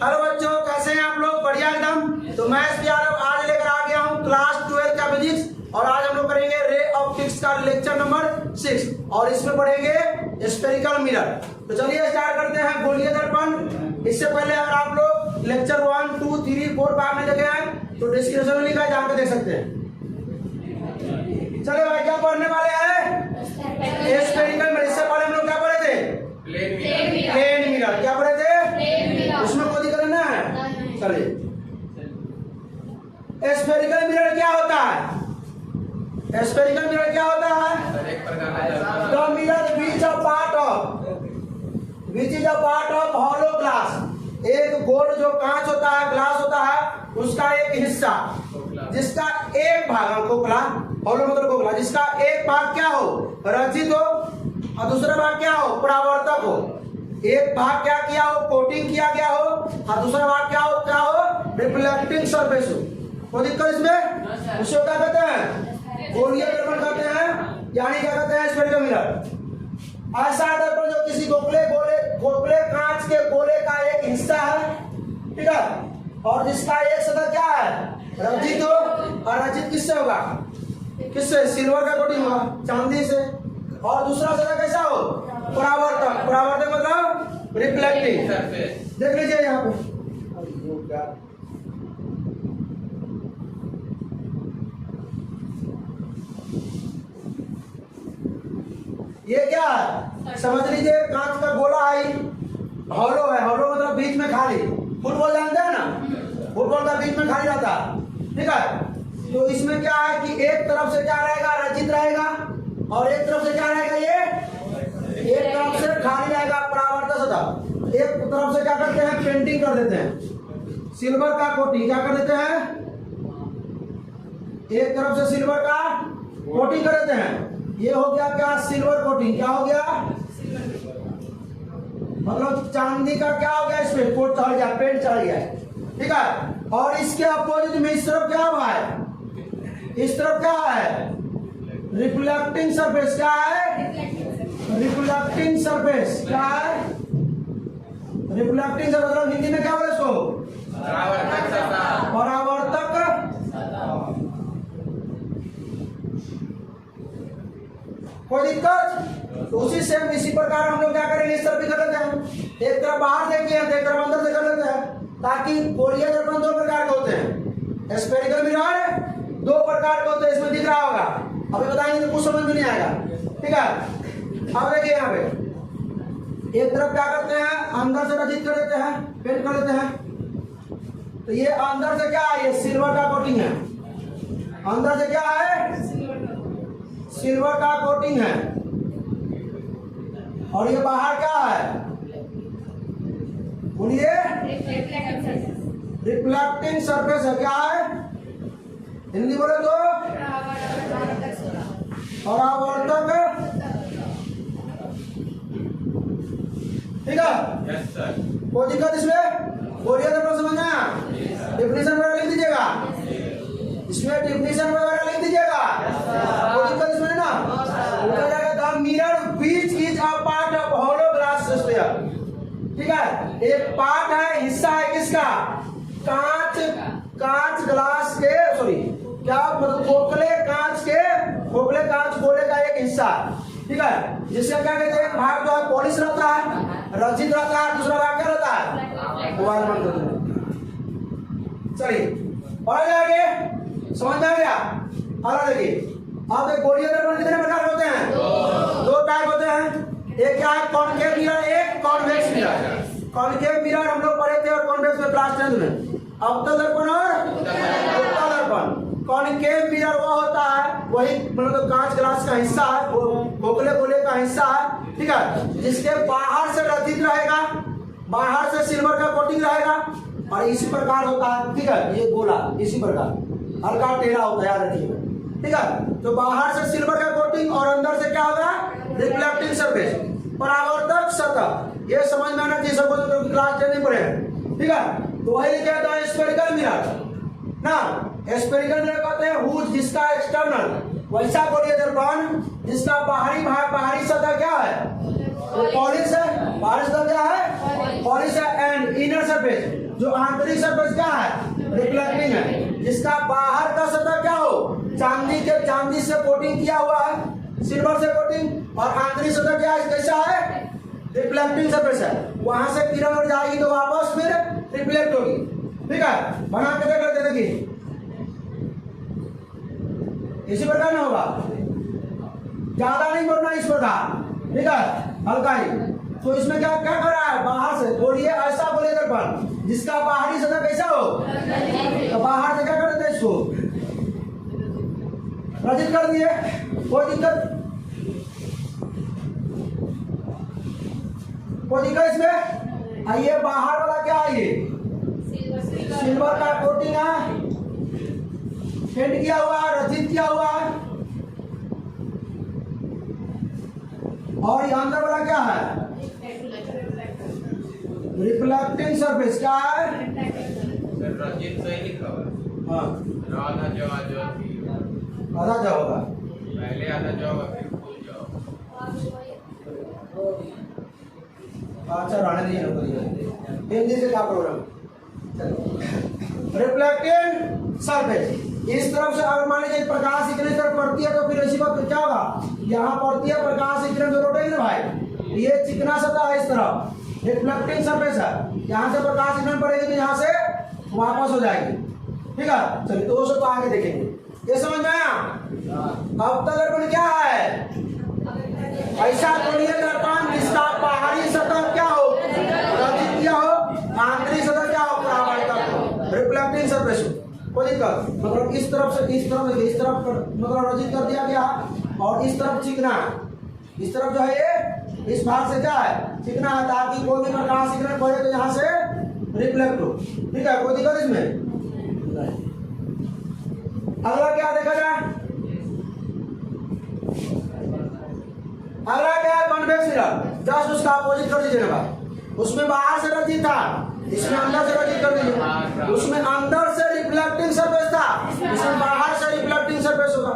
Hello बच्चों, कैसे हैं आप लोग? बढ़िया एकदम। तो मैं आज लेकर आ गया हूँ क्लास 12 का फिजिक्स, और आज हम लोग करेंगे रे ऑप्टिक्स का लेक्चर नंबर 6, और इसमें पढ़ेंगे स्फेरिकल मिरर। तो चलिए स्टार्ट करते हैं गोलीय दर्पण। इससे पहले अगर आप लोग लेक्चर 1, 2, 3, 4, 5 में देखे हैं तो डिस्क्रिप्शन में लिखा है, जहाँ पे देख सकते हैं। चलिए भाई, क्या पढ़ने वाले हैं? Spherical mirror. इससे पहले हम लोग क्या पढ़े थे? Plane mirror. क्या पढ़े थे? उसमें कोई दिक्कत नहीं है। चलिए, स्फेरिकल मिरर क्या होता है? स्फेरिकल मिरर क्या होता है? The mirror which is a part of hollow glass. एक गोल जो कांच होता है, ग्लास होता है, उसका एक हिस्सा जिसका एक भाग खोखला, हॉलो मतलब खोखला, जिसका एक भाग क्या हो? रचित हो, और दूसरा भाग क्या हो? परावर्तक हो। एक भाग क्या किया हो? कोटिंग किया गया हो, और दूसरा भाग क्या हो? रिफ्लेक्टिंग सरफेस हो। कोई दिक्कत इसमें? उसको क्या कहते हैं? गोलीय दर्पण कहते हैं, यानी क्या कहते हैं? Spherical mirror. ऐसा दर्पण जो किसी गोले कांच के गोले का एक हिस्सा है, ठीक है, और जिसका एक सतह क्या है? रचित हो। और रचित किससे होगा? किससे? सिल्वर का कोटिंग होगा, चांदी से। और दूसरा सतह कैसा हो? परावर्तक। परावर्तक मतलब रिफ्लेक्टिंग। देख लीजिए यहाँ पे, ये क्या है? समझ लीजिए, कांच का गोला है, हॉलो है। हॉलो मतलब बीच में खाली। फुटबॉल जानते हैं ना? फुटबॉल का बीच में खाली रहता है, ठीक है। तो इसमें क्या है कि एक तरफ से क्या रहेगा? रचित रहेगा, और एक तरफ से क्या रहेगा? ये एक तरफ से खाली रहेगा, परावर्तक सतह। एक तरफ से क्या करते हैं? पेंटिंग कर देते हैं, सिल्वर का कोटिंग क्या कर देते हैं? एक तरफ से सिल्वर का कोटिंग कर देते हैं। ये हो गया क्या? Silver coating. क्या हो गया? मतलब चांदी का क्या हो गया? इसमें कोट चढ़ गया, पेंट चढ़ गया, ठीक है। और इसके अपोजिट में इस तरफ क्या हुआ है? इस तरफ क्या है? Reflecting surface. क्या है? Reflecting surface. क्या है? रिफ्लेक्टिंग सरफेस मतलब हिंदी में क्या बोले इसको? परावर्तक। कोई दिक्कत? तो उसी से इसी प्रकार हम लोग क्या करेंगे? इस तरफ भी कर लेते हैं। एक तरफ बाहर देखिए, एक तरफ अंदर से कर लेते हैं, ताकि गोलीय दर्पण दो प्रकार के होते हैं। स्फेरिकल मिरर 2 प्रकार के होते हैं, इसमें दिख रहा होगा। अभी बताएंगे तो कुछ समझ में नहीं आएगा, ठीक है। अब देखिए यहाँ पे एक तरफ क्या करते हैं? अंदर से रचित कर देते हैं, पेंट कर देते हैं। तो ये अंदर से क्या है? ये सिल्वर का कोटिंग है। अंदर से क्या है? सिल्वर का कोटिंग है। और ये बाहर क्या है? बोलिए। रिफ्लेक्टिंग सरफेस है। क्या है? हिंदी बोले तो परावर्तक, ठीक है। Yes sir. कोई दिक्कत इसमें? गोलीय दर्पण समझना? डिफिनेशन वगैरह लिख दीजिएगा, इसमें डिफिनेशन वगैरह लिख दीजिएगा। कोई दिक्कत इसमें ना? बोला जाएगा the mirror which is a part of hollow glass sphere, ठीक है। एक पार्ट है, हिस्सा है किसका? कांच ग्लास के, सॉरी क्या मतलब खोखले कांच गोले का एक हिस्सा, ठीक है। जिसका क्या कहते हैं? एक भाग जो है पॉलिश रहता है, रचित रहता है, दूसरा भाग क्या रहता है? मोबाइल बंद कर दो। चलिए पढ़ आगे, समझ में आ गया? और देखिए, अब एक गोलीय दर्पण कितने प्रकार के होते हैं? 2 टाइप होते हैं। एक क्या है? कॉनकेव मिरर, एक कॉन्वेक्स मिरर। कॉनकेव मिरर हम लोग पढ़े थे, और कॉन्वेक्स में क्लास 10 में। अवतल दर्पण और उत्तल दर्पण। कॉनकेव मिरर वो होता है, वही मतलब कांच ग्लास का हिस्सा है, खोखले गोले का हिस्सा है, ठीक है, जिसके बाहर से रचित रहेगा, बाहर से सिल्वर का कोटिंग रहेगा, और इसी प्रकार होता है, ठीक है। ये गोला इसी प्रकार हल्का टेढ़ा होता है, याद रखिएगा, ठीक है। तो बाहर से सिल्वर का कोटिंग, और अंदर से क्या होगा? रिफ्लेक्टिंग सरफेस, परावर्तक सतह। ये समझ में आना चाहिए सबको, तो क्लास 10 में पढ़े, ठीक है। तो वही लिखा था स्फेरिकल मिरर ना। स्फेरिकल मिरर कहते हैं हुज, जिसका एक्सटर्नल, वैसा गोलीय दर्पण जिसका बाहरी भाग, बाहरी सतह क्या है? पॉलिश है, बाहरी सतह क्या है? पॉलिश है। एंड इनर सरफेस, जो आंतरिक सरफेस क्या है? रिफ्लेक्टिंग है, जिसका बाहर का सतह क्या हो? चांदी से कोटिंग किया हुआ है, सिल्वर से कोटिंग, और आंतरिक सतह क्या है? कैसा है? रिफ्लेक्टिंग सरफेस है। वहां से किरण उड़ जाएगी तो वापस फिर रिफ्लेक्ट होगी। ठीक है, बना के देख लेते देखिए, इसी प्रकार ना होगा, ज्यादा नहीं बोलना इस प्रकार। ठीक है, हल्का ही। तो इसमें क्या क्या कर रहा है? बाहर से बोलिए, ऐसा बोलिए दर्पण जिसका बाहरी सतह कैसा हो? तो बाहर से क्या कर देते हैं? इसको रचित कर दिए, कोई दिक्कत इसमें? आइए, बाहर वाला क्या है? ये सिल्वर का कोटिंग है, पेंट किया हुआ है, रचित किया हुआ है। और ये अंदर वाला क्या है? रिफ्लेक्टिंग सरफेस क्या है? रचित सही लिखा हुआ। हाँ, आधा जवाब आधा जा होगा, पहले आधा जवाब फिर फुल जवाब। अच्छा रहने दीजिए, हिंदी से क्या प्रोग्राम? रिफ्लेक्टिंग सरफेस, इस तरफ से अगर मान लीजिए प्रकाश इतने तरफ पड़ती है तो फिर ऐसी बात क्या होगा? यहाँ पड़ती है प्रकाश इतने तो रोटेगी ना भाई, ये चिकना सतह है, इस तरफ रिफ्लेक्टिंग सरफेस है, यहाँ से प्रकाश इतने पड़ेगी तो यहाँ से वापस हो जाएगी। ठीक है, चलिए तो वो सब आगे देखेंगे, ये समझ में आया? अब दर्पण क्या है? ऐसा कोणीय दर्पण जिसका बाहरी सतह क्या हो? रचित किया हो, आंतरिक सतह क्या हो? परावर्तक हो, रिफ्लेक्टिंग सरफेस हो। कोई दिक्कत? मतलब इस तरफ से इस तरफ मतलब रचित कर दिया गया, और इस तरफ चिकना, इस तरफ जो है ये इस भाग से क्या है? चिकना है, ताकि कोई भी प्रकाश इतने पड़े तो यहाँ से रिफ्लेक्ट हो। ठीक है, कोई दिक्कत इसमें? अगला क्या देखा जाए? अगला क्या है? कॉन्वेक्स मिरर, जस्ट उसका अपोजिट कर दीजिए ना, उसमें बाहर से रचित था, इसमें अंदर से रचित कर दीजिए। उसमें अंदर से रिफ्लेक्टिंग सरफेस था, इसमें बाहर से रिफ्लेक्टिंग सरफेस होगा।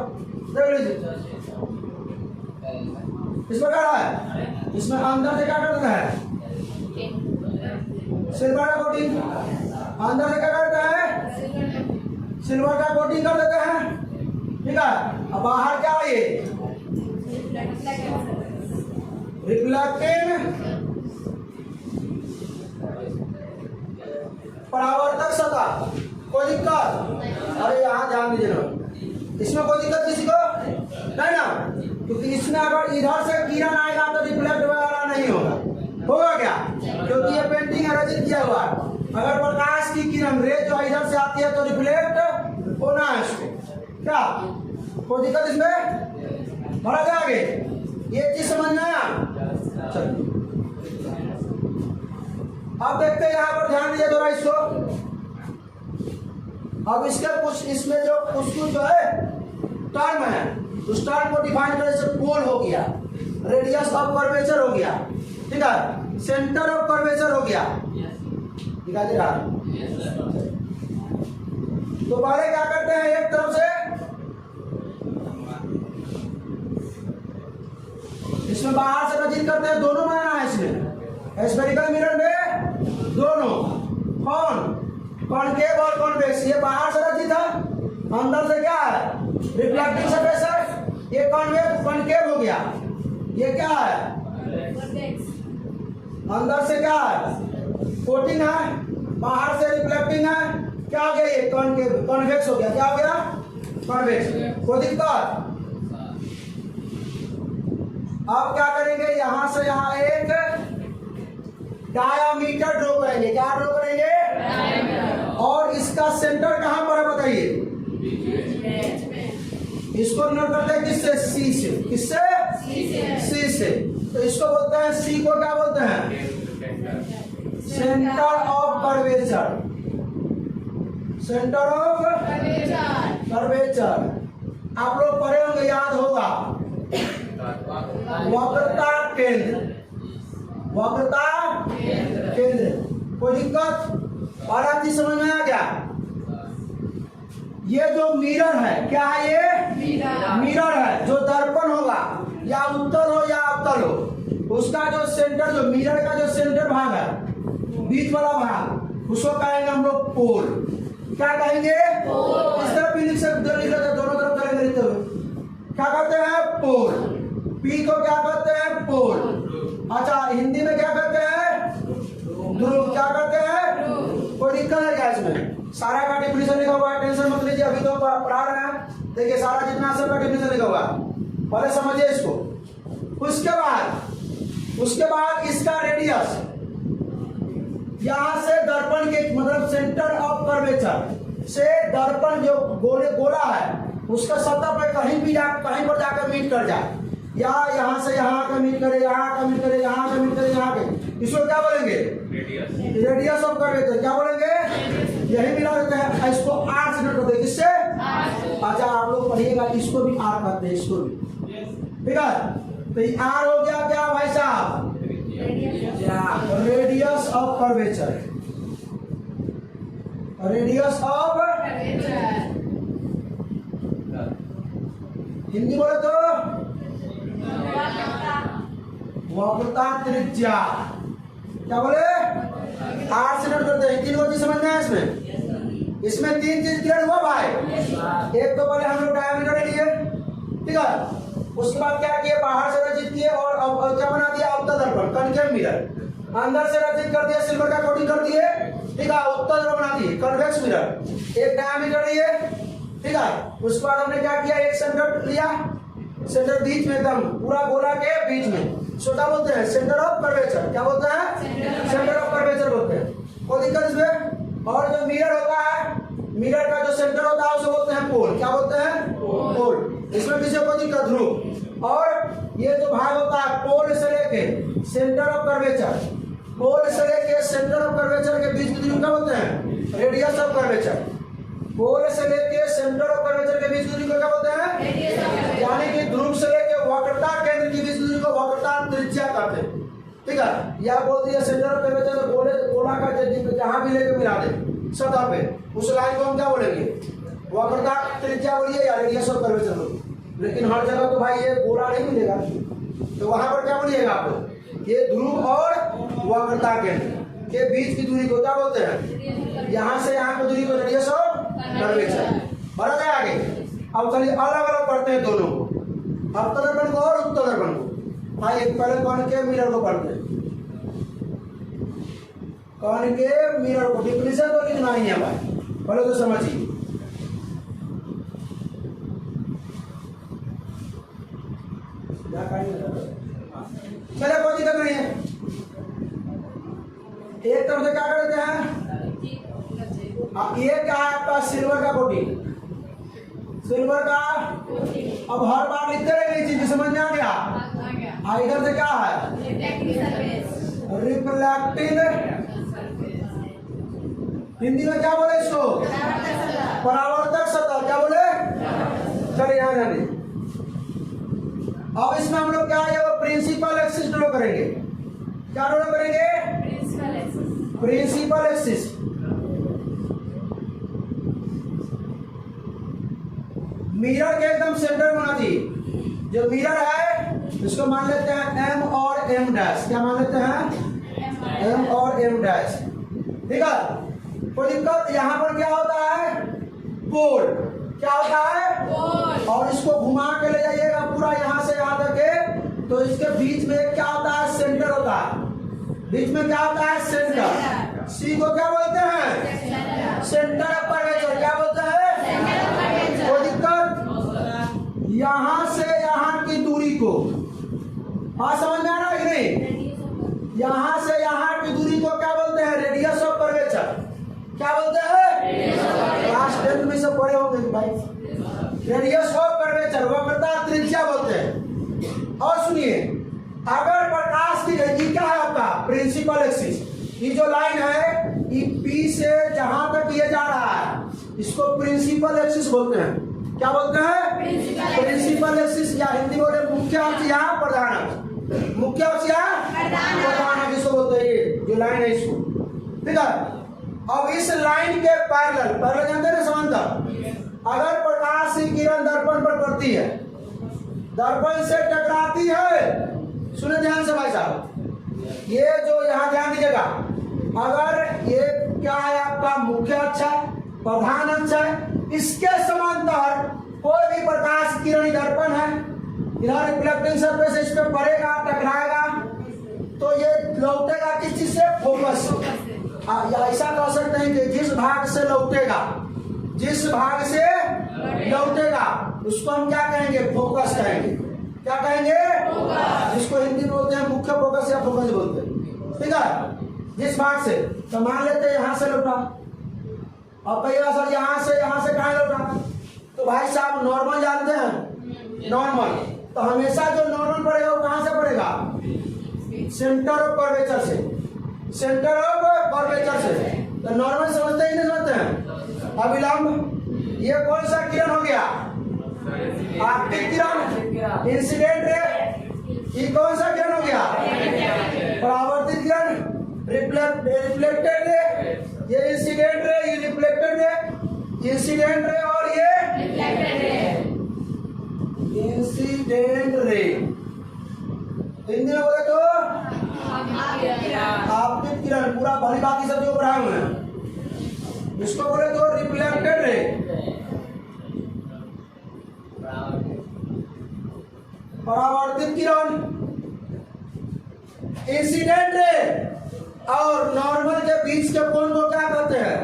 देख लीजिए, इस प्रकार है। इसमें अंदर से क्या कर देता है? सिल्वर का कोटिंग, अंदर से क्या करता है? सिल्वर का कोटिंग कर देते हैं। ठीक है, अब बाहर क्या है? ये रिफ्लेक्टिंग परावर्तक सतह। कोई दिक्कत? अरे यहाँ ध्यान दीजिए ना, इसमें कोई दिक्कत किसी को नहीं ना, क्योंकि इसमें अगर इधर से किरण आएगा तो रिफ्लेक्ट वगैरह नहीं होगा। होगा क्या? क्योंकि ये पेंटिंग है, रचित किया हुआ है। अगर प्रकाश की किरण रे जो इधर से आती है तो रिफ्लेक्ट होना है इसको। क्या कोई दिक्कत इसमें? बढ़ा जाए आगे, ये चीज समझ में आया? चलिए अब देखते हैं, यहाँ पर ध्यान दीजिए थोड़ा इसको। अब इसके कुछ इसमें जो कुछ जो है टर्म है, उस टर्म को डिफाइन करने से पोल हो गया, रेडियस ऑफ कर्वेचर हो गया, ठीक है, सेंटर ऑफ कर्वेचर हो गया। दिखा दे रहा? तो पहले क्या करते हैं, एक तरफ से इसमें बाहर से रचित करते हैं, दोनों बनाना है इसमें, स्फेरिकल मिरर में दोनों, कौन? कॉनकेव और कॉन्वेक्स। ये बाहर से रचित है, अंदर से क्या है? रिफ्लेक्टिंग सरफेस है। ये कॉनकेव हो गया, ये क्या है? अंदर से क्या है? कोटिंग है, बाहर से रिफ्लेक्टिंग है। क्या हो गया? ये कॉन्वेक्स हो गया। क्या हो गया? कॉन्वेक्स। कोई दिक्कत? अब क्या करेंगे, यहां से यहां एक डायामीटर ड्रॉ करेंगे। क्या ड्रॉ करेंगे? और इसका सेंटर कहां पर है बताइए? इसको नोट करते हैं किससे? सी से। किससे? सी से। तो इसको बोलते हैं, सी को क्या बोलते हैं? Centre of curvature. Centre of curvature आप लोग पढ़े होंगे, याद होगा। वक्रता केंद्र, वक्रता केंद्र। कोई दिक्कत? और आप चीज समझ में आ गया? ये जो मिरर है, क्या है ये? मिरर है, जो दर्पण होगा, या उत्तल हो या अवतल हो, उसका जो सेंटर, जो मिरर का जो सेंटर भाग है, बीच वाला भाग, उसको कहेंगे हम लोग पोल। क्या कहेंगे? इस तरफ भी लिख सकते, लिख सकते, दोनों तरफ करेंगे लिखते हुए। क्या कहते हैं? पोल। पी को क्या कहते हैं? पोल। अच्छा, हिंदी में क्या कहते हैं? ध्रुव। क्या कहते हैं? कोई दिक्कत है क्या इसमें? सारा का डिफिनेशन लिखा हुआ है, टेंशन मत लीजिए, अभी तो पढ़ा रहे हैं। देखिए सारा जितना सबका डिफिनेशन लिखा हुआ है, पहले समझिए इसको। उसके बाद इसका रेडियस, यहां से दर्पण के मतलब सेंटर ऑफ कर्वेचर से दर्पण जो गोला है उसका सतह पर कहीं पर जाकर मीट कर जाए, या यहां से यहां का मीट करे, यहां का मीट करे, यहां का मीट करे, यहां के, इसको क्या बोलेंगे? Radius of curvature. क्या बोलेंगे? यही मिला देते हैं। इसको आर से नोट करते, किससे? अच्छा, आप लोग पढ़िएगा, इसको भी आर कहते हैं, इसको भी। ठीक है, तो आर हो गया क्या भाई साहब? Radius of curvature. Radius of, Hindi बोले तो वक्रता त्रिज्या। क्या बोले? आर से नोट करते हैं। तीन चीज समझ में है इसमें तीन चीज क्लियर हुआ भाई। एक तो पहले हम लोग डायमीटर लिए, ठीक है, उसके बाद क्या किए? बाहर से रचित किए और क्या बना दिया? अवतल दर्पण, कनकेव मिरर। अंदर से रचित कर दिया, सिल्वर का कोटिंग कर दिए, ठीक है, उत्तल दर्पण बना दिए, कन्वेक्स मिरर। एक डायमीटर लिए, ठीक है, उसके बाद हमने क्या किया? एक सेंटर लिया, सेंटर बीच में, एकदम पूरा गोला के बीच में, सो क्या बोलते हैं? Centre of curvature. क्या बोलते हैं? सेंटर ऑफ कर्वेचर बोलते हैं। कोई दिक्कत इसमें? और जो मिरर होता है, मिरर का जो सेंटर होता है उसे बोलते हैं पोल। क्या बोलते हैं? पोल। इसमें किसी को दिक्कत? ध्रुव। और ये जो भाग होता है पोल से लेके सेंटर ऑफ कर्वेचर, पोल से लेके सेंटर ऑफ कर्वेचर के बीच की दूरी क्या बोलते हैं? Radius of curvature. पोल से लेके सेंटर ऑफ कर्वेचर के बीच की दूरी को क्या बोलते हैं? यानी कि ध्रुव से लेके वक्रता केंद्र की बीच की दूरी को वक्रता त्रिज्या कहते हैं। ठीक है, या बोल दिया सेंटर ऑफ कर्वेचर गोला का जहां भी लेके मिला दे सतह पे, उस लाइन को हम क्या बोलेंगे? वक्रता त्रिज्या बोलिए या रेडियस ऑफ कर्वेचर बोलिए। लेकिन हर जगह तो भाई ये गोला नहीं मिलेगा, तो वहां पर क्या बोलिएगा आप लोग? ये ध्रुव और वक्रता केंद्र के बीच की दूरी को क्या बोलते हैं? यहां से यहां की दूरी को रेडियस ऑफ कर्वेचर। बढ़ गया आगे। अब चलिए अलग अलग पढ़ते हैं दोनों को, अवतल दर्पण को और उत्तल दर्पण को। भाई पहले कॉनकेव मिरर को पढ़ते हैं। कॉनकेव मिरर को डिफिनेशन तो लिखना ही है भाई, पहले तो समझिए। चलिए कोई दिक्कत नहीं है। एक तरफ से क्या करते हैं? ये क्या है आपका? सिल्वर का कोटिंग, सिल्वर का। अब हर बार लिखते रहेंगे, चीज समझ में आ गया? इधर से क्या है? रिफ्लेक्टिंग, हिंदी में क्या बोले इसको? परावर्तक सतह। क्या बोले? चलिए यहाँ जाने। अब इसमें हम लोग क्या है? वो प्रिंसिपल एक्सिस ड्रॉ करेंगे। क्या ड्रॉ करेंगे? Principal axis. मिरर के एकदम सेंटर बना दी। जो मिरर है इसको मान लेते हैं एम और एम डैश। क्या मान लेते हैं? एम और एम डैश। ठीक है, कोई दिक्कत? यहां पर क्या होता है? पोल। क्या होता है? पोल। और इसको घुमा के ले जाइएगा पूरा यहां से यहां तक के, तो इसके बीच में क्या होता है? सेंटर होता है। बीच में क्या होता है? सेंटर। सी को क्या बोलते हैं? Centre of curvature. क्या बोलते हैं? कोई दिक्कत? यहां से यहां की दूरी को, हाँ समझ में आ रहा है कि नहीं? यहां से यहां की दूरी को क्या बोलते हैं? Radius of curvature. क्या बोलते हैं? क्लास 10 में सब पढ़े होंगे भाई। रेडियस ऑफ कर्वेचर, वक्रता त्रिज्या बोलते हैं। और सुनिए, अगर प्रकाश की गति क्या है आपका? Principal axis. ये जो लाइन है ये पी से जहां तक ये जा रहा है इसको प्रिंसिपल एक्सिस बोलते हैं। क्या बोलते हैं? प्रिंसिपल एक्सिस, या हिंदी बोले मुख्य अक्ष या प्रधान अक्ष। मुख्य अक्ष या प्रधान अक्ष इसको बोलते हैं। ये जो लाइन है इसको, ठीक है। अब इस लाइन के पैरेलल जानते हैं समांतर, अगर प्रकाश की किरण दर्पण पर पड़ती है, दर्पण से टकराती है, सुने ध्यान से भाई साहब, ये जो यहाँ ध्यान दीजिएगा, अगर ये क्या है आपका मुख्य अक्ष है, प्रधान अक्ष है, इसके समांतर कोई भी प्रकाश किरण दर्पण है, इधर रिफ्लेक्टिंग सरफेस इस पे पड़ेगा, टकराएगा, तो ये लौटेगा किस चीज से? फोकस। या ऐसा कह सकते हैं कि जिस भाग से लौटेगा, जिस भाग से लौटेगा उसको हम क्या कहेंगे? फोकस कहेंगे। क्या कहेंगे? जिसको हिंदी में बोलते हैं मुख्य फोकस या फोकस बोलते हैं, ठीक है। जिस भाग से, तो मान लेते हैं यहाँ से लौटा, और कहिएगा सर यहाँ से कहाँ लौटा, तो भाई साहब नॉर्मल जानते हैं, नॉर्मल, तो हमेशा जो नॉर्मल पड़ेगा वो कहाँ से पड़ेगा? सेंटर ऑफ कर्वेचर से, सेंटर ऑफ कर्वेचर से। तो नॉर्मल समझते ही नहीं समझते हैं? अविलंब, ये कौन सा किरण हो गया? आपतित किरण, इंसिडेंट रे, ये कौन सा किरण हो गया? परावर्तित किरण, रिफ्लेक्टेड रे, ये इंसिडेंट रे, ये रिफ्लेक्टेड रे, इंसिडेंट रे और ये इंसिडेंट रे। हिंदी में बोले तो आपतित किरण, पूरा भली बाकी सब जो पढ़ाए हुए हैं, इसको बोले तो रिफ्लेक्टेड रे, परावर्तित किरण, इंसिडेंट रे और नॉर्मल के बीच के कोण को क्या कहते हैं?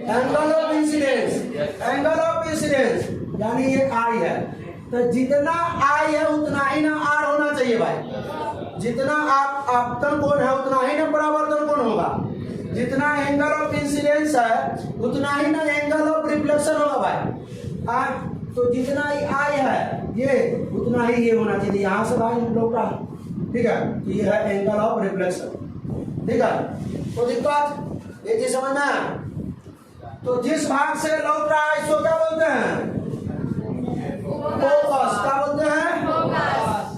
Angle of incidence, angle of incidence, यानी ये आई है, तो जितना आई है उतना ही ना आर होना चाहिए भाई। जितना आप आपतन कोण है उतना ही ना परावर्तन कोण होगा, जितना एंगल ऑफ इंसिडेंस है उतना ही ना एंगल ऑफ रिफ्लेक्शन होगा भाई। तो जितना ही आई है ये उतना ही ये होना चाहिए, यहाँ से भाई लौटा, ठीक है, ये है एंगल ऑफ रिफ्लेक्शन, ठीक है। तो दिक्कत ये चीज समझ में आया? तो जिस भाग से लौट रहा है इसको क्या बोलते हैं? फोकस। क्या बोलते हैं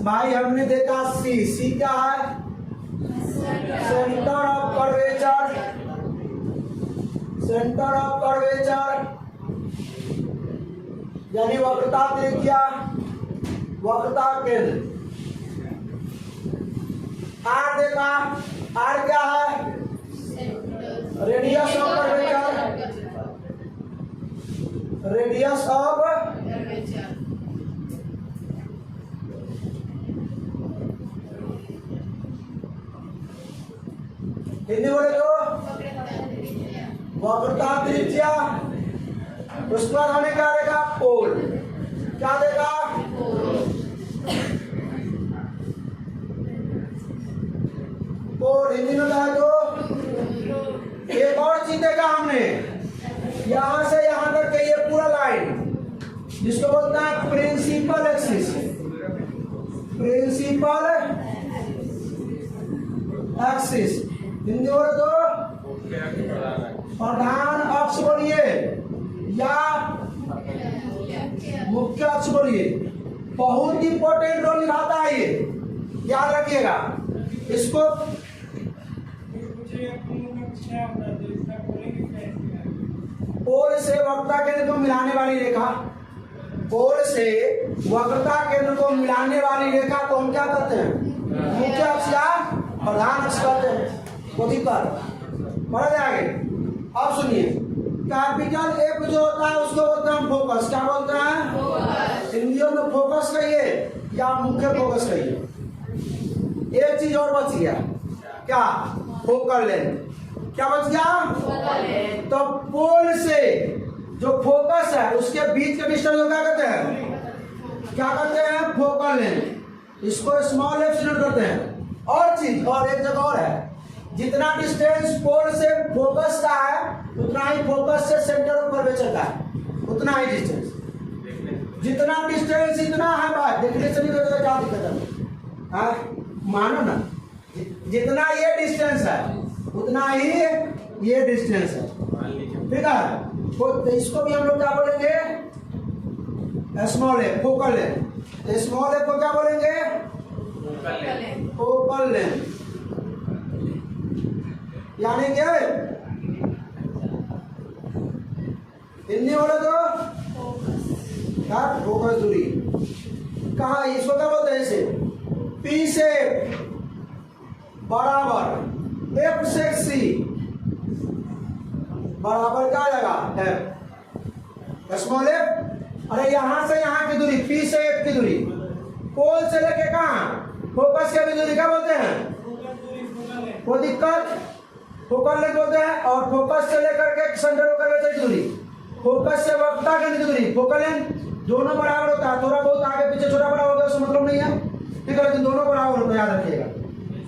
भाई? हमने देखा सी क्या है? Centre of curvature, centre of curvature यानी वक्रता त्रिज्या, वक्रता केंद्र। आर देखा, आर क्या है? Radius of curvature, radius of Hindi बोले तो वक्रता त्रिज्या। उसके बाद हमें क्या देगा? पोल। क्या देगा? पोल हिंदी में कहा तो एक और चीज देखा हमने, यहां से यहां तक के ये पूरा लाइन जिसको बोलता है principal axis, principal axis. Hindi बोले तो प्रधान अक्ष बोलिए या मुख्य अक्ष बोलिए, बहुत इंपॉर्टेंट रोल निभाता है ये, याद रखिएगा इसको। पोल से वक्रता केंद्र को मिलाने वाली रेखा, पोल से वक्रता केंद्र को मिलाने वाली रेखा को हम क्या कहते हैं? मुख्य अक्ष या प्रधान अक्ष कहते हैं। कोई पर बढ़ जाएंगे। अब सुनिए, कैपिटल एफ जो होता है उसको बोलते हैं फोकस। क्या बोलते हैं? हिंदियों में फोकस कहिए या मुख्य फोकस कहिए। एक चीज और बच गया, क्या? Focal length. क्या बच गया? तो पोल से जो फोकस है उसके बीच के डिस्टेंस को क्या कहते हैं? क्या कहते हैं? Focal length. इसको स्मॉल एफ से करते हैं। और चीज, और एक जगह और है, जितना डिस्टेंस पोल से फोकस का है उतना ही फोकस से सेंटर ऑफ कर्वेचर का है, उतना ही डिस्टेंस। जितना डिस्टेंस इतना है भाई, देखने से नहीं लगेगा क्या दिक्कत है, मानो ना, जितना ये डिस्टेंस है उतना ही ये डिस्टेंस है, ठीक है। तो इसको भी हम लोग क्या बोलेंगे? Small F, focal length. Small F को क्या बोलेंगे? Focal length. यानी क्या है? हिंदी बोले तो फोकस दूरी। कहा इसको क्या बोलते हैं? इसे पी से बराबर एफ से सी बराबर क्या आएगा एफ स्मॉल एफ। अरे यहां से यहां की दूरी पी से एफ की दूरी, पोल से लेके कहां फोकस की भी दूरी क्या बोलते हैं, कोई दिक्कत फोकल लेंथ बोलते हैं। और फोकस से लेकर के सेंटर कर्वेचर की दूरी, फोकस से वक्ता की दूरी, फोकल लेंथ दोनों बराबर होता है। थोड़ा बहुत आगे पीछे छोटा बड़ा होगा उसका मतलब नहीं है, ठीक है, लेकिन दोनों बराबर होता है, याद रखिएगा।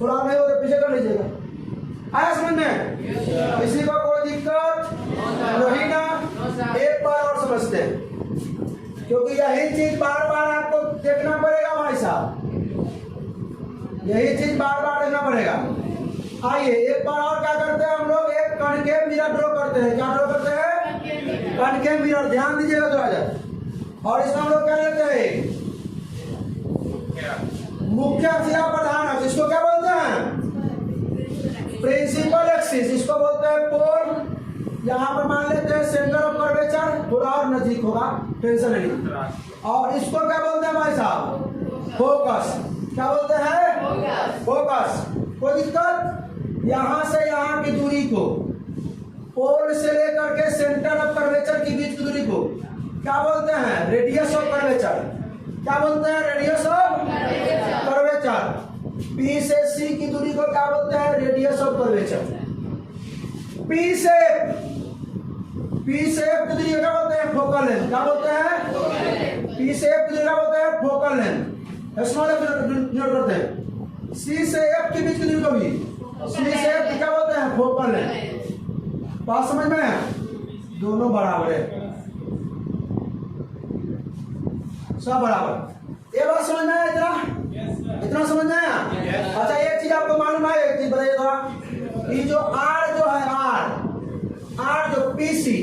थोड़ा नहीं हो तो पीछे कर लीजिएगा। आया समझ में? किसी को कोई दिक्कत नहीं ना? एक बार और समझते हैं, क्योंकि यही चीज बार बार आपको देखना पड़ेगा भाई साहब, यही चीज बार बार देखना पड़ेगा। आइए एक बार और क्या करते हैं हम लोग, एक कणकेव मिरर ड्रॉ करते हैं। क्या ड्रॉ करते हैं? कणकेव मिरर। ध्यान दीजिएगा थोड़ा सा। और इसमें हम लोग क्या लेते हैं, मुख्य अक्ष या प्रधान अक्ष, इसको क्या बोलते हैं, प्रिंसिपल एक्सिस, इसको बोलते हैं पोल। यहाँ पर मान लेते हैं सेंटर ऑफ कर्वेचर, थोड़ा और नजदीक होगा, टेंशन नहीं। और इसको क्या बोलते हैं भाई साहब, फोकस। क्या बोलते हैं? फोकस। कोई दिक्कत? यहां से यहां की दूरी को, पोल से लेकर के सेंटर ऑफ कर्वेचर के बीच की दूरी को क्या बोलते हैं, रेडियस ऑफ कर्वेचर। क्या बोलते हैं? Radius of curvature. पी से सी की दूरी को क्या बोलते हैं, रेडियस ऑफ कर्वेचर। पी से एफ की दूरी को क्या बोलते हैं, फोकल लेंथ। क्या बोलते हैं? पी से एफ की दूरी क्या बोलते हैं, focal length. Small F note करते हैं। सी से एफ के बीच की दूरी को भी सी से एफ क्या बोलते हैं, फोकल लेंथ। बात समझ में? दोनों बराबर है, सब बराबर। ये बात समझ में आया? इतना समझ में आया? अच्छा एक चीज आपको मालूम है, एक चीज बताइए थोड़ा, ये जो आर जो है, आर जो पीसी,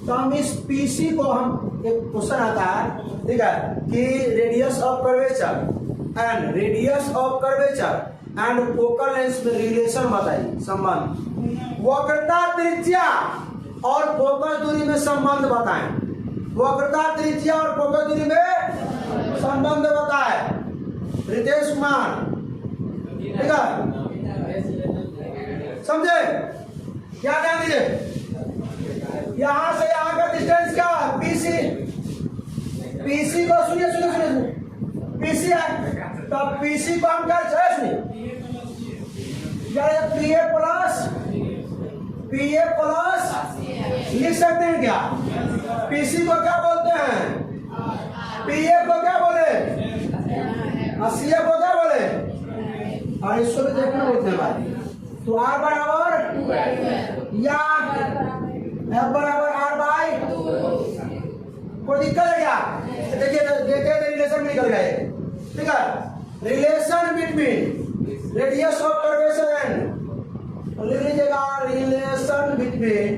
तो हम इस पीसी को हम एक क्वेश्चन आता है, ठीक है, कि radius of curvature and focal length में रिलेशन बताइए, संबंध। वक्रता त्रिज्या और फोकस दूरी में संबंध बताएं। वक्रता त्रिज्या और फोकस दूरी में संबंध बताएं। रितेश कुमार, ठीक है, समझे? क्या ध्यान दीजिए, यहां से यहां का डिस्टेंस क्या है, पीसी को सुनिए, पीसी है, तो पीसी को हम क्या पीए प्लस लिख सकते हैं क्या? पीसी को क्या बोलते हैं, पीए को क्या बोले, सीए को क्या बोले, और इसको भी देखना बोलते हैं भाई। तो आर बराबर या एफ बराबर आर बाई, कोई दिक्कत है क्या? देखिए रिलेशन निकल गए, ठीक है। Relation between radius of curvature and, लिख लीजिएगा, relation between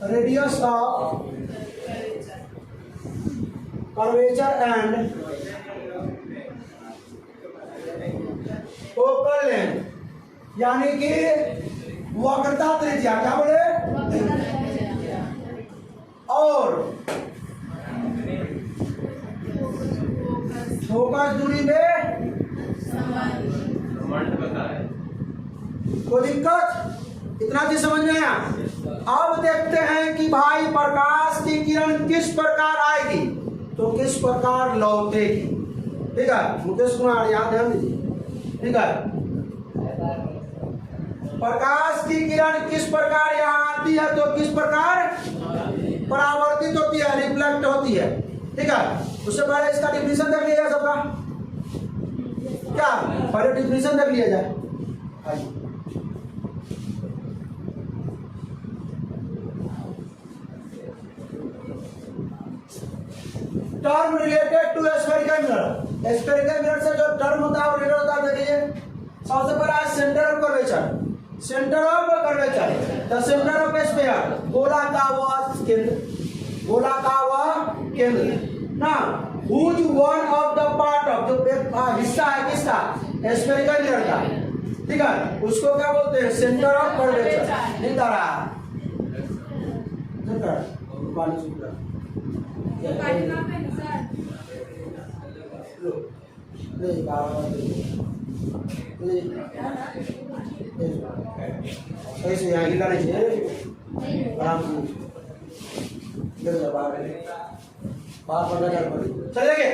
radius of curvature and focal length, यानी कि वक्रता त्रिज्या, क्या बोले, और फोकस दूरी में कोई दिक्कत? इतना चीज समझ में आया? अब देखते हैं कि भाई प्रकाश की किरण किस प्रकार आएगी तो किस प्रकार लौटेगी, ठीक है। मुकेश कुमार यहाँ ध्यान दीजिए, ठीक है। प्रकाश की किरण किस प्रकार यहाँ आती है तो किस प्रकार परावर्तित होती है, रिफ्लेक्ट होती है, ठीक है। उससे पहले इसका डिफिनेशन देख लिया सबका, क्या पहले डिफिनेशन देख लिया जाए। Term related to spherical mirror, spherical mirror से जो टर्म होता है वो रिलेटेड होता है। देखिए सबसे पहला centre of curvature, centre of curvature, the centre of sphere, गोला का वह केंद्र, गोला का वह केंद्र ना, whose one of the part of, जो हिस्सा है किसका, स्फेरिकल मिरर का, ठीक है, उसको क्या बोलते हैं, सेंटर ऑफ कर्वेचर। नहीं तारा लो ले बाबा ले सही से यहाँ हिला नहीं है आराम से इधर बाहर बाहर नजर पड़ी चलेंगे।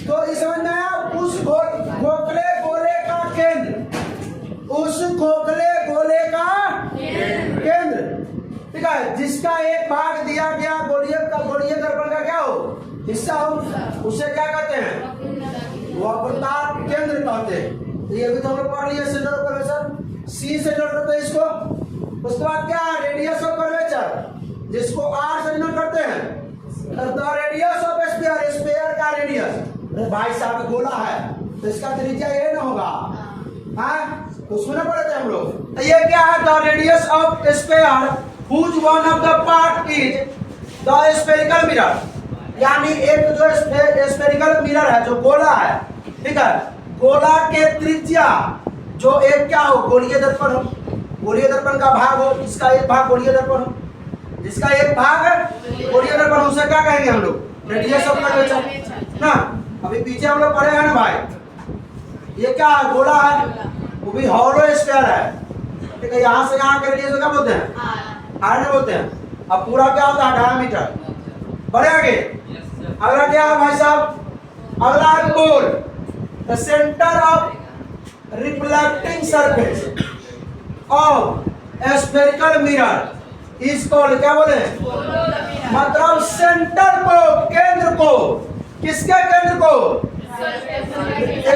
तो इस समझ में आया उस खोखले गोले का केंद्र, उस खोखले गोले का केंद्र, ठीक है, जिसका एक भाग दिया गया गोलीय दर्पण का क्या हो हिस्सा हो, उसे क्या कहते हैं वक्रता केंद्र कहते हैं। ये भी तो हम लोग पढ़ लिए centre of curvature, C centre करते हैं इसको। उसके बाद क्या रेडियस ऑफ कर्वेचर जिसको आर से डिनोट करते हैं, the radius of sphere, sphere का रेडियस। अरे भाई साहब गोला है तो इसका त्रिज्या ये ना होगा, हाँ तो सुना पड़े थे हम लोग। तो ये क्या है the radius of sphere whose one of the part is the spherical mirror, यानी एक जो स्फेरिकल मिरर है जो गोला है, ठीक है, गोला के त्रिज्या जो एक क्या हो गोलीय दर्पण हो, गोलीय दर्पण का भाग हो, इसका एक भाग गोलीय दर्पण हो, जिसका एक भाग गोलीय दर्पण उसे क्या कहेंगे हम लोग रेडियस ऑफ कर्वेचर ना। अभी पीछे हम लोग पढ़े हैं ना भाई, ये क्या है गोला है, वो भी हॉलो स्फीयर है, ठीक है, यहाँ से यहाँ के रेडियस क्या बोलते हैं आर बोलते हैं। अब पूरा क्या होता है डायमीटर। बढ़े आगे, अगला क्या है भाई साहब, अगला है pole, the centre of reflecting surface of a spherical mirror is called, क्या बोले मतलब सेंटर को, केंद्र को, किसके केंद्र को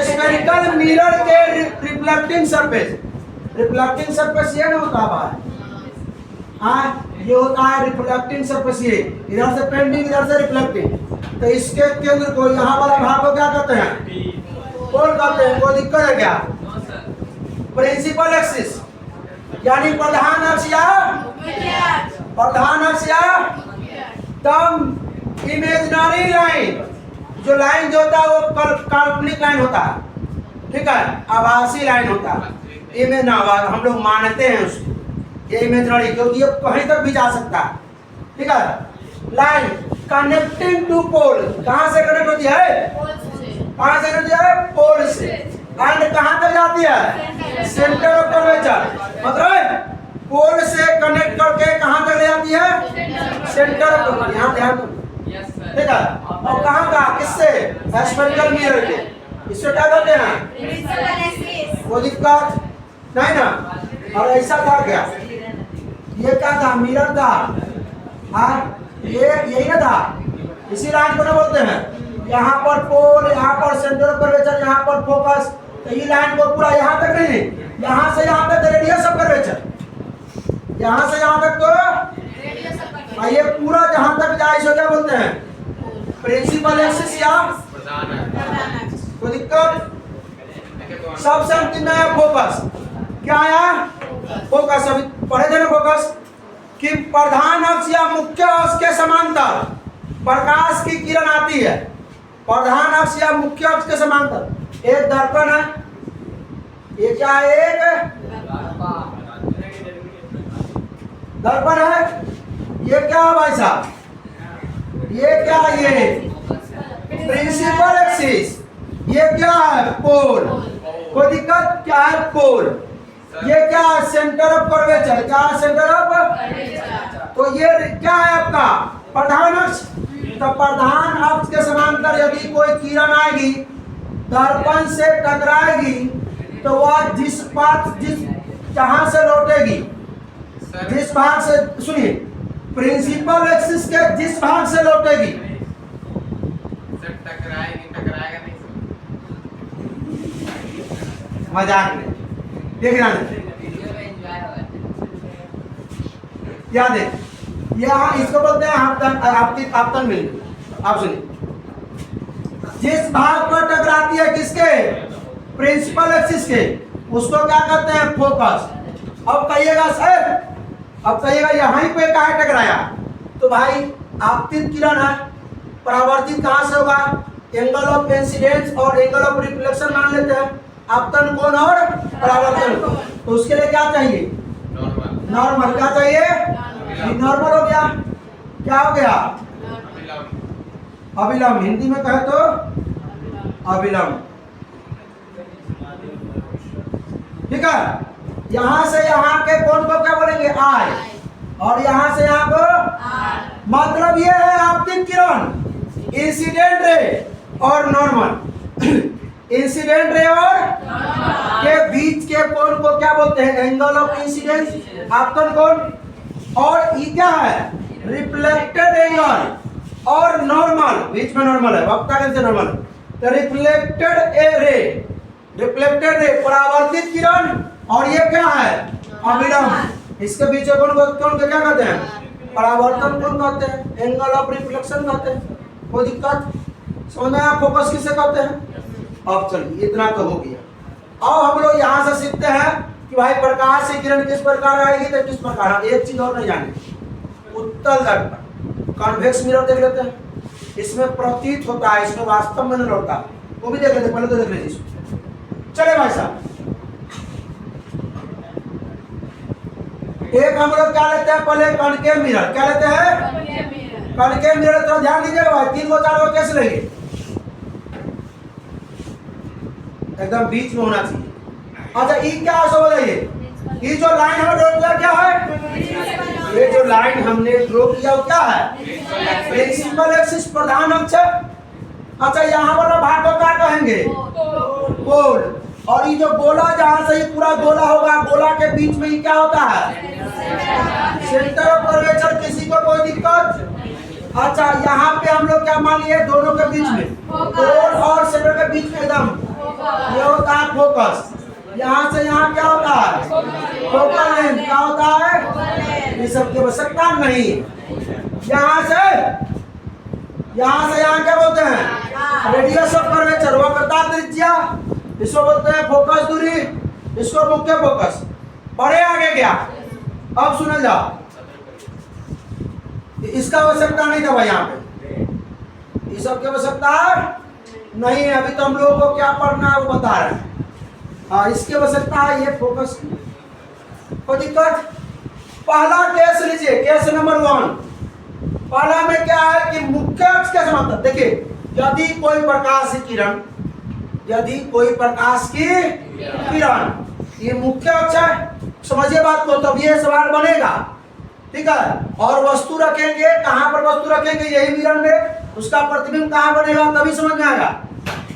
स्फेरिकल मिरर के रिफ्लेक्टिंग सरफेस। रिफ्लेक्टिंग सरफेस ये ना होता है, हाँ ये होता है रिफ्लेक्टिंग सरफेस, ये इधर से पेंडिंग इधर से रिफ्लेक्टिंग, तो इसके केंद्र को यहाँ वाला भाग को क्या कहते हैं पोल कहते हैं। कोई दिक्कत है क्या? प्रिंसिपल एक्सिस यानी प्रधान अक्ष या तम इमेजिनरी लाइन, जो लाइन जो होता है वो काल्पनिक लाइन होता है, ठीक है, आभासी लाइन होता है, इमेज ना हम लोग मानते हैं उसको ये इमेजिनरी, क्योंकि ये कहीं तक भी जा सकता है, ठीक है। लाइन कनेक्टिंग टू पोल, कहां से कनेक्ट होती है, कहां से कनेक्ट होती है पोल से, एंड कहां तक जाती है सेंटर ऑफ कर्वेचर, मतलब पोल से कनेक्ट करके कहां तक ले जाती है सेंटर ऑफ, यहां ध्यान दो, ठीक है। और कहां का किससे स्फेरिकल मिरर के, इससे क्या कहते हैं वो दिक्कत नहीं ना। और ऐसा था क्या, ये क्या था मिरर था, हाँ ये यही ना था, इसी लाइन को ना बोलते हैं, यहाँ पर पोल, यहाँ पर सेंटर ऑफ कर्वेचर, यहाँ पर फोकस, तो ये लाइन को पूरा यहाँ तक नहीं, यहाँ से यहाँ तक रेडियस ऑफ कर्वेचर, यहाँ से यहाँ तक तो ये पूरा जहाँ तक जाए इसको क्या बोलते हैं प्रिंसिपल एक्सिस या कोई दिक्कत। सबसे अंतिम में है फोकस, क्या आया फोकस, अभी पढ़े थे ना फोकस कि प्रधान अक्ष या मुख्य अक्ष के समांतर प्रकाश की किरण आती है, प्रधान अक्ष या मुख्य अक्ष के समांतर एक दर्पण है, ये क्या है एक दर्पण है, ये क्या है भाई साहब, ये क्या है ये प्रिंसिपल एक्सिस, ये क्या है पोल, कोई दिक्कत क्या है पोल, ये क्या है सेंटर ऑफ कर्वेचर, क्या है सेंटर ऑफ, तो ये क्या है आपका प्रधान अक्ष, तो प्रधान अक्ष के समांतर यदि कोई किरण आएगी दर्पण से टकराएगी तो वह जिस जहां से लौटेगी, जिस भाग से, सुनिए प्रिंसिपल एक्सिस के जिस भाग से लौटेगी, टकराएगा नहीं, मजाक में देख रहा है, याद है यहाँ इसको बोलते हैं आपतन बिंदु। आप सुनिए, जिस भाग पर टकराती है किसके प्रिंसिपल एक्सिस के, उसको क्या कहते हैं फोकस। अब कहिएगा सर, अब कहिएगा यहीं पे कहाँ टकराया, तो भाई आपतित किरण है, परावर्तित कहाँ से होगा, एंगल ऑफ इंसिडेंस और एंगल ऑफ रिफ्लेक्शन मान लेते हैं, आपतन कोण और परावर्तन, तो उसके लिए क्या चाहिए नॉर्मल, क्या चाहिए नॉर्मल हो गया, क्या हो गया अभिलंब, हिंदी में कहे तो अविलंब। ठीक है, यहां से यहां के कोण को क्या बोलेंगे? आई, और यहां से यहां को, मतलब ये है आपतित किरण, इंसिडेंट रे और नॉर्मल। इंसिडेंट रे और के बीच के कोण को क्या बोलते हैं? एंगल ऑफ इंसिडेंस, आपतन कोण। और ये क्या है? रिफ्लेक्टेड एंगल और नॉर्मल, बीच में नॉर्मल है, वक्तागण से नॉर्मल। तो रिफ्लेक्टेड रे, रिफ्लेक्टेड रे परावर्तित किरण, और ये क्या है? अविलंब। इसके बीच कोण को क्या कहते हैं? परावर्तन कोण कहते हैं, एंगल ऑफ रिफ्लेक्शन कहते हैं। कोई दिक्कत समझ में आया? फोकस किसे कहते हैं? अब चलिए इतना तो हो गया। अब हम लोग यहाँ से सीखते हैं कि भाई प्रकाश से किरण किस प्रकार आएगी तो किस प्रकार। एक चीज और नहीं जाने, उत्तल दर्पण, कॉन्वेक्स मिरर देख लेते हैं। इसमें प्रतीत होता है, इसमें वास्तव में नहीं होता, वो भी देख लेते, पहले तो देख लीजिए। चले भाई साहब, एक हम लोग क्या लेते हैं? पहले कॉनकेव मिरर। क्या लेते हैं? Concave mirror. तो ध्यान दीजिएगा भाई, 3 को 4 को कैसे लेंगे? एकदम बीच में होना चाहिए। अच्छा, ये क्या है सब बताइए? ये जो लाइन हमें ड्रॉ किया क्या है? ये जो लाइन हमने ड्रॉ किया वो क्या है? प्रिंसिपल एक्सिस, प्रधान अक्ष। अच्छा, यहाँ वाला भाग को क्या कहेंगे? गोल। और ये जो गोला, जहां से ये पूरा गोला होगा, गोला के बीच में ये क्या होता है? Centre of curvature. किसी को कोई दिक्कत? अच्छा, यहाँ पे हम लोग क्या मान लिए? दोनों के बीच में, गोल और सेंटर के बीच में एकदम ये होता है फोकस। यहाँ से यहाँ क्या होता है? Focal length. क्या होता है? ये सब की आवश्यकता नहीं। यहाँ से यहाँ क्या बोलते हैं? रेडियस ऑफ कर्वेचर, वक्रता त्रिज्या, इसको बोलते हैं फोकस दूरी, इसको मुख्य फोकस। बड़े आगे क्या? अब सुन जाओ, इसका आवश्यकता नहीं था भाई, यहाँ पे इस सब की आवश्यकता नहीं है। अभी तो हम लोगों को क्या पढ़ना है वो बता रहे हैं। इसकी आवश्यकता है ये फोकस की। कोई दिक्कत? पहला केस लीजिए, केस नंबर 1। पहला में क्या है कि मुख्य अक्ष के समांतर। देखिए, यदि कोई प्रकाश की किरण, ये मुख्य अक्ष है, समझिए बात को, तब ये सवाल बनेगा। ठीक है, और वस्तु रखेंगे, कहां पर वस्तु रखेंगे? यही मिरर में। उसका प्रतिबिंब कहां बनेगा? तभी समझ में आएगा।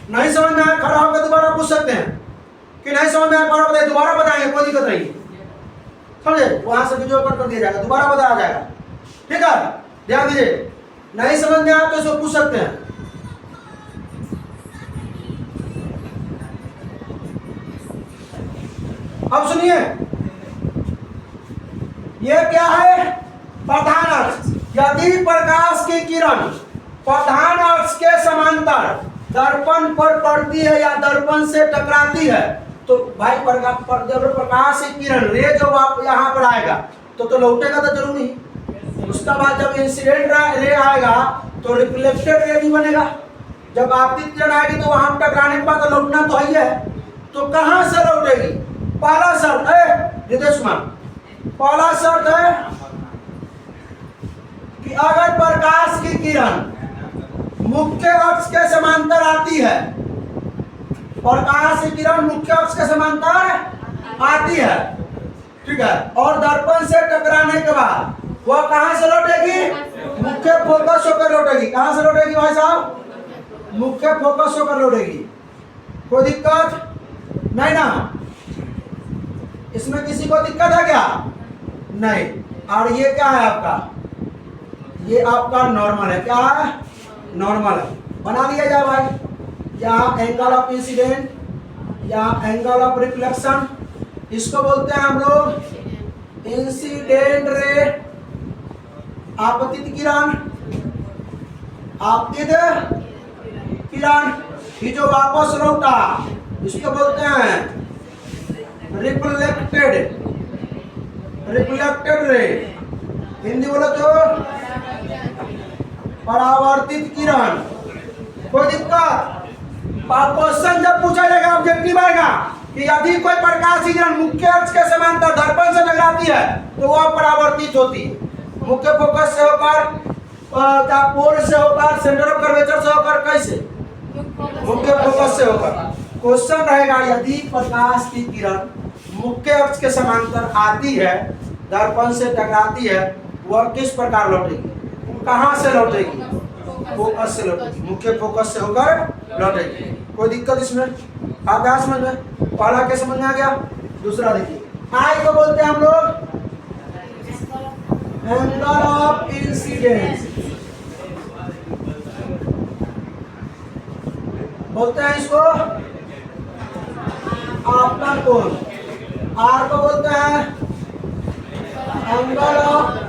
नहीं समझ में आया, खड़ा होकर दोबारा पूछ सकते हैं कि नहीं समझ में आया, बताइए, दोबारा बताएंगे, कोई दिक्कत नहीं। समझे? वहां से वीडियो कर दिया जाएगा, दोबारा बताया जाएगा। ठीक है, ध्यान दीजिए। नहीं समझ में आया तो इसको पूछ सकते हैं। अब सुनिए, ये क्या है? प्रधान अक्ष। यदि प्रकाश की किरण प्रधान अक्ष के समांतर दर्पण पर पड़ती है या दर्पण से टकराती है, तो भाई जब प्रकाश की किरण रे जो आप यहाँ पर आएगा तो लौटेगा तो जरूर नहीं। उसका बाद जब इंसिडेंट रे आएगा तो रिफ्लेक्टेड रे भी बनेगा। जब आपतित किरण आएगी तो वहां टकराने के बाद लौटना तो ही है। तो कहां से लौटेगी? पहला शर्त है निदेश कुमार, पहला शर्त है कि अगर प्रकाश की किरण मुख्य अक्ष के समांतर आती है, प्रकाश की किरण मुख्य अक्ष के समांतर आती है, ठीक है, और दर्पण से टकराने के बाद वह कहां से लौटेगी? मुख्य फोकस होकर लौटेगी। कहां से लौटेगी भाई साहब? मुख्य फोकस होकर लौटेगी। कोई दिक्कत नहीं ना? इसमें किसी को दिक्कत है क्या? नहीं। और ये क्या है आपका? ये आपका नॉर्मल है। क्या है? नॉर्मल है। बना लिया जाए भाई। यहाँ एंगल ऑफ इंसिडेंट, यहाँ एंगल ऑफ रिफ्लेक्शन, इसको बोलते हैं हम लोग इंसिडेंट रे, आपतित किरण, आपतित किरण, ये जो वापस लौटा इसको बोलते हैं रिफ्लेक्टेड रे। हिंदी बोलो तो परावर्तित किरण। कोई दिक्कत? क्वेश्चन जब पूछा जाएगा ऑब्जेक्टिव आएगा कि यदि कोई प्रकाश की किरण मुख्य अक्ष के समांतर दर्पण से टकराती है तो वह परावर्तित होती है। मुख्य फोकस से होकर, पोल से होकर, सेंटर ऑफ कर्वेचर से होकर, कैसे? मुख्य फोकस से होकर। क्वेश्चन रहेगा यदि प्रकाश की किरण मुख्य अक्ष के समांतर आती है, दर्पण से टकराती है, वह किस प्रकार लौटेगी? कहाँ से लौटेगी? फोकस से लौटेगी, मुख्य फोकस से होकर लौटेगी। कोई दिक्कत इसमें? आप क्या समझ में? पहला क्या समझ में आ गया? दूसरा देखिए, आई को बोलते हैं हम लोग एंगल ऑफ इंसिडेंस, बोलते हैं इसको आपतन कोण। आर को बोलते हैं एंगल ऑफ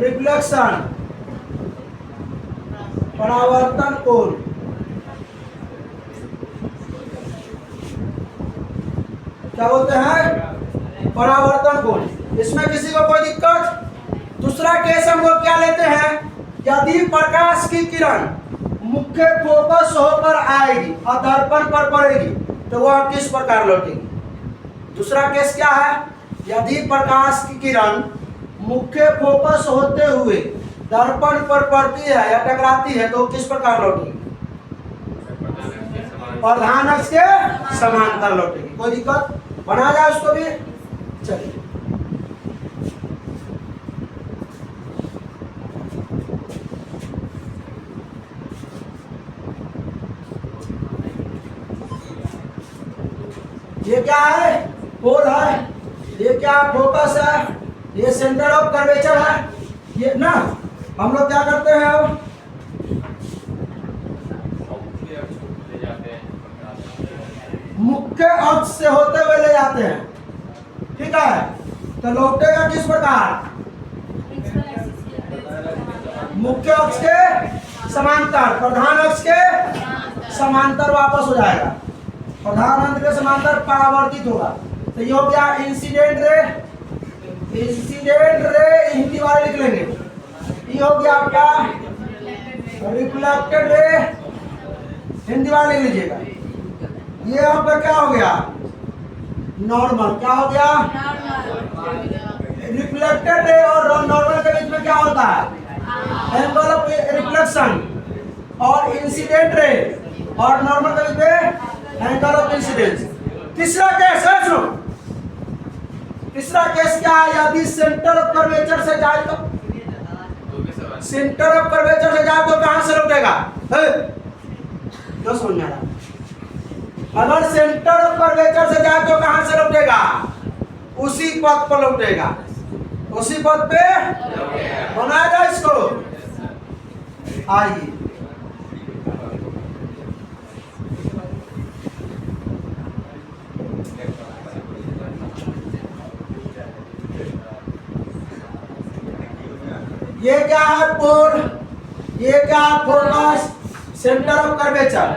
रिफ्लेक्शन, परावर्तन कोण। क्या बोलते हैं? परावर्तन कोण। इसमें किसी को कोई दिक्कत? दूसरा केस हम लोग क्या लेते हैं? यदि प्रकाश की किरण मुख्य फोकस होकर आएगी और दर्पण पर पड़ेगी तो वह किस प्रकार लौटेगी? दूसरा केस क्या है? यदि प्रकाश की किरण मुख्य फोकस होते हुए दर्पण पर पड़ती है या टकराती है तो किस प्रकार लौटेगी? प्रधान अक्ष के समांतर लौटेगी। कोई दिक्कत? बना जाए उसको भी। चलिए, ये क्या है? पोल है। ये क्या? फोकस है। ये सेंटर ऑफ कर्वेचर है। ये ना हम लोग क्या करते हैं अब? मुख्य अक्ष से होते हुए ले जाते हैं, ठीक है? तो लौटेगा किस प्रकार? मुख्य अक्ष के समांतर, प्रधान अक्ष के समांतर वापस हो जाएगा। प्रधान अक्ष के समांतर परावर्तित होगा। तो ये हो गया incident ray. Incident ray Hindi वाले लिख लेंगे। ये हो गया आपका रिफ्लेक्टेड रे, हिंदी वाले लिख लीजिएगा। ये आपका क्या हो गया? नॉर्मल। क्या हो गया? रिफ्लेक्टेड रे और नॉर्मल के बीच में क्या होता है? Angle of reflection. और इंसिडेंट रे और नॉर्मल के बीच में एंगल ऑफ इंसिडेंस। तीसरा केस है, सुनो। तीसरा केस क्या है? यदि सेंटर ऑफ कर्वेचर से जाए तो, सेंटर ऑफ कर्वेचर से जाए तो कहां से लौटेगा? तो समझ में आ रहा? अगर सेंटर ऑफ कर्वेचर से जाए तो कहां से लौटेगा? उसी पथ पर लौटेगा। उसी पथ पे बनाया जाए इसको। आइए, ये क्या है? पोल। ये क्या? Focus, centre of curvature.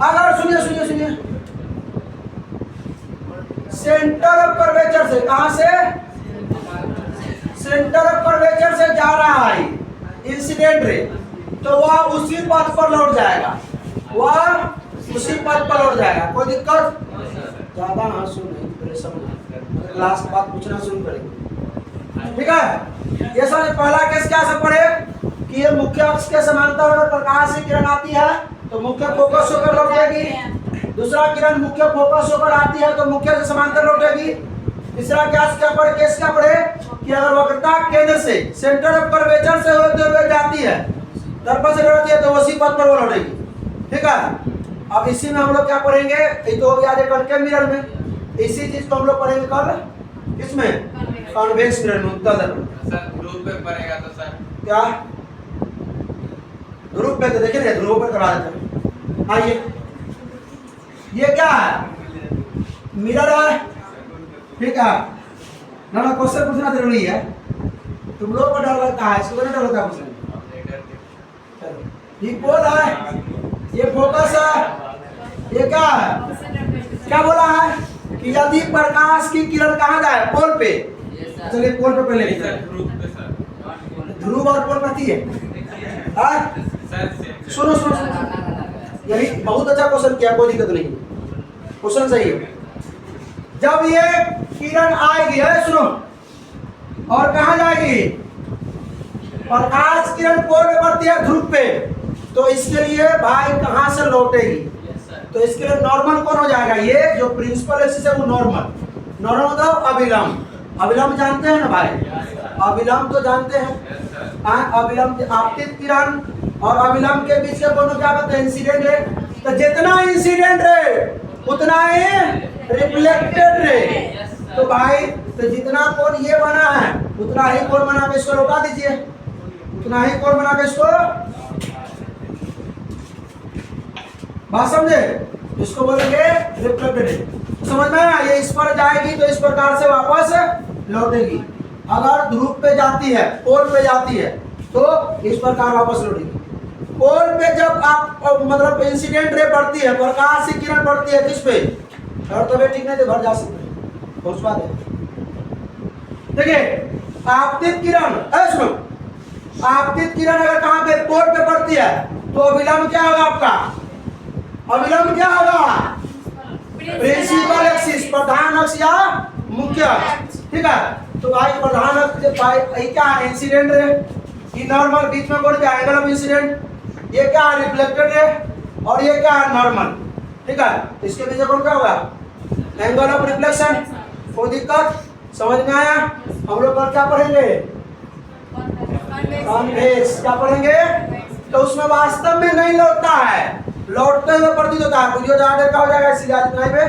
अगर सुनिए सुनिए सुनिए, सेंटर ऑफ कर्वेचर से, कहां से? सेंटर ऑफ कर्वेचर से जा रहा है इंसिडेंट रे, तो वह उसी पथ पर लौट जाएगा। वह उसी पथ पर लौट जाएगा। कोई दिक्कत? ज्यादा हंसू नहीं, पहले समझ, क्लास बात पूछना शुरू करेंगे, ठीक है? ये समझ। पहला केस क्या सब पढ़े कि ये मुख्य अक्ष के समांतर अगर प्रकाश की किरण आती है तो मुख्य फोकस होकर लौटेगी। दूसरा किरण मुख्य फोकस होकर आती है तो मुख्य से समांतर लौटेगी। तीसरा केस क्या पढ़े? केस क्या पढ़े कि अगर वक्रता केंद्र से, सेंटर ऑफ कर्वेचर से होते हुए जाती है, दर्पण से लौटती है तो उसी पथ पर वो लौटेगी, ठीक है? अब इसी में हम लोग क्या पढ़ेंगे? ये तो हो गया कॉन्केव मिरर में। इसी चीज को हम लोग पढ़ेंगे कल किसमें? कॉन्वेक्स मिरर में, उत्तल दर्पण। सर ध्रुव पे पड़ेगा तो सर क्या? ध्रुव पे तो देखिए, ध्रुव पर करा देते हैं। आइए, ये क्या है? मिरर है, ठीक है? ना ना क्वेश्चन पूछना जरूरी है। तुम लोग को डर लगता है, इसको नहीं डर लगता पूछने। ये पोल है, ये फोकस है, ये क्या है? क्या बोला है कि यदि प्रकाश की किरण कहाँ जाए? पोल पे। चलिए पोल पे पहले लिखते हैं। ध्रुव पे सर, ध्रुव और पोल कहती है। सुनो सुनो, यही बहुत अच्छा क्वेश्चन किया, कोई दिक्कत नहीं, क्वेश्चन सही है। जब ये किरण आएगी है, सुनो, और कहाँ जाएगी? प्रकाश किरण पोल पे पड़ती है ध्रुव पे, तो इसके लिए भाई कहाँ से लौटेगी? Yes sir. तो इसके लिए नॉर्मल कौन हो जाएगा? ये जो प्रिंसिपल एक्सिस है वो नॉर्मल। नॉर्मल मतलब अविलंब। अविलंब जानते हैं ना भाई? अविलंब तो जानते हैं। Yes sir. हाँ, अविलंब आपतित किरण और अविलंब के बीच के दोनों क्या कहते हैं? Incident ray. तो जितना इंसिडेंट रे उतना ही रिफ्लेक्टेड रे। तो भाई तो जितना कोण ये बना है उतना ही कोण बना के इसको लौटा दीजिए, उतना ही कोण बना के इसको, बात समझे? इसको बोलेंगे रिफ्लेक्टेड। समझ में आया? ये इस पर जाएगी तो इस प्रकार से वापस लौटेगी। अगर ध्रुव पे जाती है, पोल पे जाती है तो इस प्रकार वापस लौटेगी। पोल पे जब आप मतलब इंसिडेंट रे बढ़ती है, प्रकाश की किरण बढ़ती है किस पे? और तबियत ठीक नहीं तो घर जा सकते हैं, पहुंच पाते हैं। देखिए आपतित किरण, सुनो, आपतित किरण अगर कहां पे? पोल पे पड़ती है तो अविलंब क्या होगा आपका? अविलंब क्या होगा? प्रिंसिपल एक्सिस, प्रधान अक्ष या मुख्य अक्ष। ठीक है, तो भाई प्रधान अक्ष भाई क्या है? Incident ray. ये नॉर्मल, बीच में कौन क्या? Angle of incident. ये क्या है? Reflected ray. और ये क्या है? नॉर्मल। ठीक है, तो इसके पीछे कौन क्या होगा? Angle of reflection. कोई दिक्कत? समझ में आया? हम लोग कल क्या पढ़ेंगे? कॉन्वेक्स। क्या पढ़ेंगे? तो उसमें वास्तव में नहीं लौटता है, लौटते हुए प्रतीत होता है। वीडियो ज्यादा देर का हो जाएगा इसलिए आज इतना ही पे।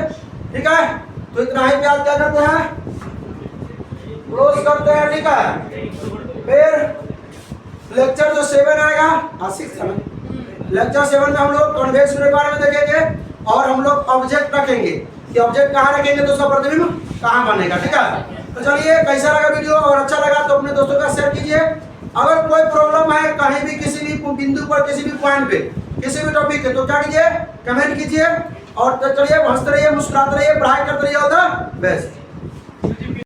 ठीक है, तो इतना ही पे आज क्या करते हैं? क्लोज करते हैं। ठीक है, फिर लेक्चर जो 7 आएगा, 6 लेक्चर 7 में हम लोग कॉन्वेक्स के बारे में देखेंगे और हम लोग ऑब्जेक्ट रखेंगे कि ऑब्जेक्ट कहाँ रखेंगे तो उसका प्रतिबिंब कहाँ बनेगा। ठीक है, तो चलिए कैसा लगा वीडियो? और अच्छा लगा तो अपने दोस्तों का शेयर कीजिए। अगर कोई प्रॉब्लम है कहीं भी किसी भी बिंदु पर, किसी भी पॉइंट पे, किसी भी टॉपिक है तो क्या कीजिए? कमेंट कीजिए। और चलिए हंसते रहिए, मुस्कुराते रहिए, पढ़ाई करते रहिए। All the best.